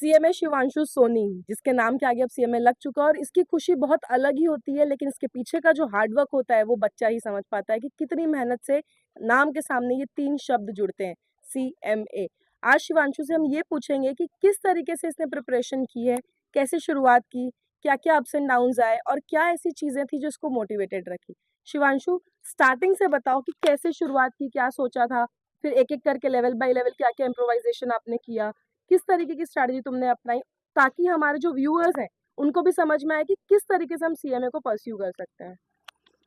CMA Shivanshu Soni, जिसके नाम के आगे अब सीएमए लग चुका है और इसकी खुशी बहुत अलग ही होती है, लेकिन इसके पीछे का जो हार्ड वर्क होता है वो बच्चा ही समझ पाता है कि कितनी मेहनत से नाम के सामने ये 3 शब्द जुड़ते हैं, सीएमए। आज शिवांशु से हम ये पूछेंगे कि किस तरीके से इसने प्रिपरेशन की है, कैसे शुरुआत की, क्या-क्या अप्स एंड डाउन्स आए और क्या ऐसी चीज़ें थी जो इसको मोटिवेटेड रखी? शिवांशु, स्टार्टिंग से बताओ कि कैसे शुरुआत की, क्या सोचा था? फिर एक-एक करके लेवल बाय लेवल क्या-क्या इम्प्रोवाइज़ेशन आपने किया? किस तरीके की स्ट्रैटेजी तुमने अपनाई ताकि हमारे जो व्यूअर्स हैं उनको भी समझ में आए कि किस तरीके से हम सीएमए को परस्यू कर सकते हैं?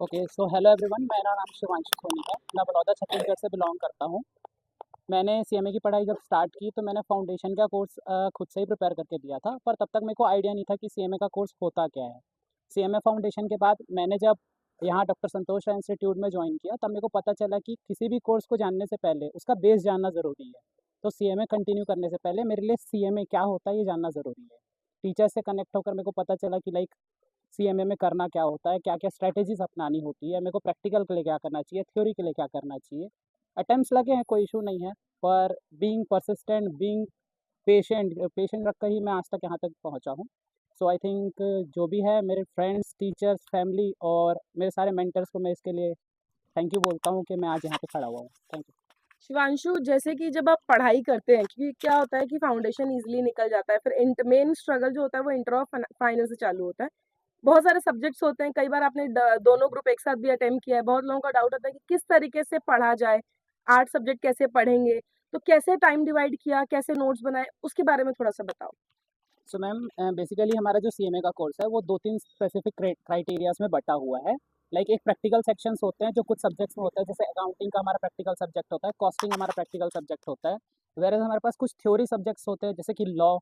ओके, सो हेलो एवरीवन, मेरा नाम शिवांशु सोनी है। मैं बड़ौदा छत्तीसगढ़ से बिलोंग करता हूँ। मैंने सीएमए की पढ़ाई जब स्टार्ट की तो मैंने फाउंडेशन का कोर्स खुद से ही प्रिपेयर करके दिया था, पर तब तक मेरे को आइडिया नहीं था कि सीएमए का कोर्स होता क्या है। सीएमए फाउंडेशन के बाद मैंने जब यहाँ डॉक्टर संतोष राय इंस्टीट्यूट में ज्वाइन किया तब मेरे को पता चला कि किसी भी कोर्स को जानने से पहले उसका बेस जानना ज़रूरी है। तो सीएमए कंटिन्यू करने से पहले मेरे लिए सीएमए क्या होता है ये जानना ज़रूरी है। टीचर से कनेक्ट होकर मेरे को पता चला कि लाइक सीएमए में करना क्या होता है, क्या-क्या स्ट्रैटेजीज़ अपनानी होती है, मेरे को प्रैक्टिकल के लिए क्या करना चाहिए, थ्योरी के लिए क्या करना चाहिए। अटेम्प्ट्स लगे हैं, कोई इशू नहीं है, पर बीइंग परसिस्टेंट, बीइंग पेशेंट रखकर ही मैं आज तक यहाँ तक पहुँचा हूँ। सो आई थिंक जो भी है मेरे फ्रेंड्स, टीचर्स, फैमिली और मेरे सारे मेंटर्स को मैं इसके लिए थैंक यू बोलता हूँ कि मैं आज यहाँ पे खड़ा हुआ हूँ। Thank you. शिवांशु, जैसे कि जब आप पढ़ाई करते हैं, क्योंकि क्या होता है कि फाउंडेशन ईजिली निकल जाता है, फिर मेन स्ट्रगल जो होता है वो इंटर और फाइनल से चालू होता है। बहुत सारे सब्जेक्ट्स होते हैं, कई बार आपने दोनों ग्रुप एक साथ भी अटेम्प्ट किया है। बहुत लोगों का डाउट होता है कि किस तरीके से पढ़ा जाए, 8 सब्जेक्ट कैसे पढ़ेंगे, तो कैसे टाइम डिवाइड किया, कैसे नोट्स बनाए, उसके बारे में थोड़ा सा बताओ। सो मैम, बेसिकली हमारा जो सीएमए का कोर्स है वो 2-3 स्पेसिफिक क्राइटेरियाज में बटा हुआ है। लाइक एक प्रैक्टिकल सेक्शंस होते हैं जो कुछ सब्जेक्ट्स में होता है, जैसे अकाउंटिंग का हमारा प्रैक्टिकल सब्जेक्ट होता है, कॉस्टिंग हमारा प्रैक्टिकल सब्जेक्ट होता है। वेयर हमारे पास कुछ थ्योरी सब्जेक्ट्स होते हैं जैसे कि लॉ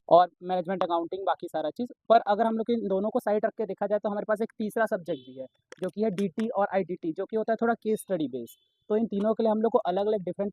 और मैनेजमेंट अकाउंटिंग, बाकी सारा चीज़। पर अगर हम लोग इन दोनों को साइड रख के देखा जाए तो हमारे पास एक तीसरा सब्जेक्ट भी है जो कि है डीटी और आईडीटी, जो कि होता है थोड़ा केस स्टडी बेस्ड। तो इन तीनों के लिए हम लोग को अलग अलग डिफरेंट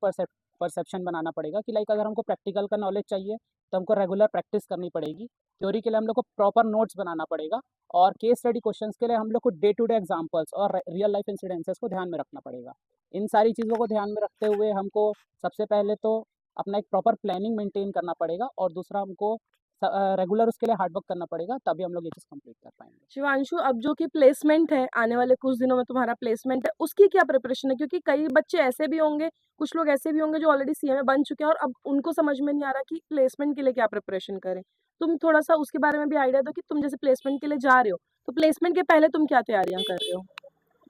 परसेप्शन बनाना पड़ेगा कि लाइक अगर हमको प्रैक्टिकल का नॉलेज चाहिए तो हमको रेगुलर प्रैक्टिस करनी पड़ेगी। थ्योरी के लिए हम लोग को प्रॉपर नोट्स बनाना पड़ेगा और केस स्टडी क्वेश्चंस के लिए हम लोग को डे टू डे एग्जांपल्स और रियल लाइफ इंसिडेंसेस को ध्यान में रखना पड़ेगा। इन सारी चीज़ों को ध्यान में रखते हुए हमको सबसे पहले तो अपना एक प्रॉपर प्लानिंग मेंटेन करना पड़ेगा और दूसरा हमको रेगुलर उसके लिए हार्ड वर्क करना पड़ेगा, तभी हम लोग ये चीज़ कंप्लीट कर पाएंगे। शिवांशु, अब जो कि प्लेसमेंट है, आने वाले कुछ दिनों में तुम्हारा प्लेसमेंट है, उसकी क्या प्रिपरेशन है? क्योंकि कई बच्चे ऐसे भी होंगे, कुछ लोग ऐसे भी होंगे जो ऑलरेडी सीएमए बन चुके हैं और अब उनको समझ में नहीं आ रहा कि प्लेसमेंट के लिए क्या प्रिपरेशन करें। तुम थोड़ा-सा उसके बारे में भी आइडिया दो कि तुम जैसे प्लेसमेंट के लिए जा रहे हो, तो प्लेसमेंट के पहले तुम क्या तैयारियाँ कर रहे हो?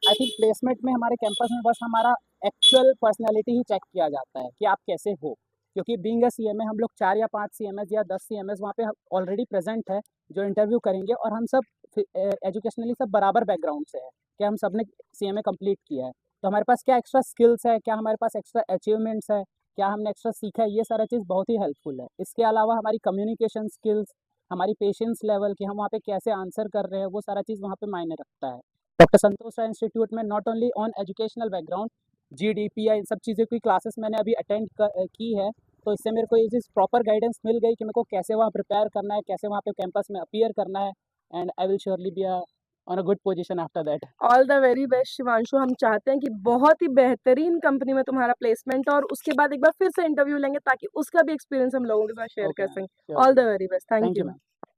आई थिंक प्लेसमेंट में हमारे कैंपस में बस हमारा एक्चुअल पर्सनैलिटी ही चेक किया जाता है कि आप कैसे हो, क्योंकि बीइंग अ सीएमए हम लोग 4 या 5 सीएमएस या 10 सीएमएस वहाँ पे ऑलरेडी प्रेजेंट है जो इंटरव्यू करेंगे, और हम सब एजुकेशनली सब बराबर बैकग्राउंड से है कि हम सब ने सीएमए कंप्लीट किया है। तो हमारे पास क्या एक्स्ट्रा स्किल्स है, क्या हमारे पास एक्स्ट्रा अचीवमेंट्स है, क्या हमने एक्स्ट्रा सीखा है, ये सारा चीज़ बहुत ही हेल्पफुल है। इसके अलावा हमारी कम्युनिकेशन स्किल्स, हमारी पेशेंस लेवल कि हम वहाँ पे कैसे आंसर कर रहे हैं, वो सारा चीज़ वहाँ पे मायने रखता है। डॉक्टर संतोष राय इंस्टीट्यूट में not only on educational background, GDP in सब चीज़ों की क्लासेस मैंने अभी अटेंड की है, तो इससे मेरे को ये चीज़ प्रॉपर गाइडेंस मिल गई कि मेरे को कैसे वहाँ प्रिपेयर करना है, कैसे वहाँ पे कैंपस में अपीयर करना है, and I will surely be on a good position after that. All the very best Shivanshu. हम चाहते हैं कि बहुत ही बेहतरीन कंपनी में तुम्हारा प्लेसमेंट हो और उसके बाद एक बार फिर से इंटरव्यू लेंगे ताकि उसका भी एक्सपीरियंस हम लोगों के साथ शेयर ओके कर मैम, सकें। All surely. The very best. Thank thank you you. Ma'am.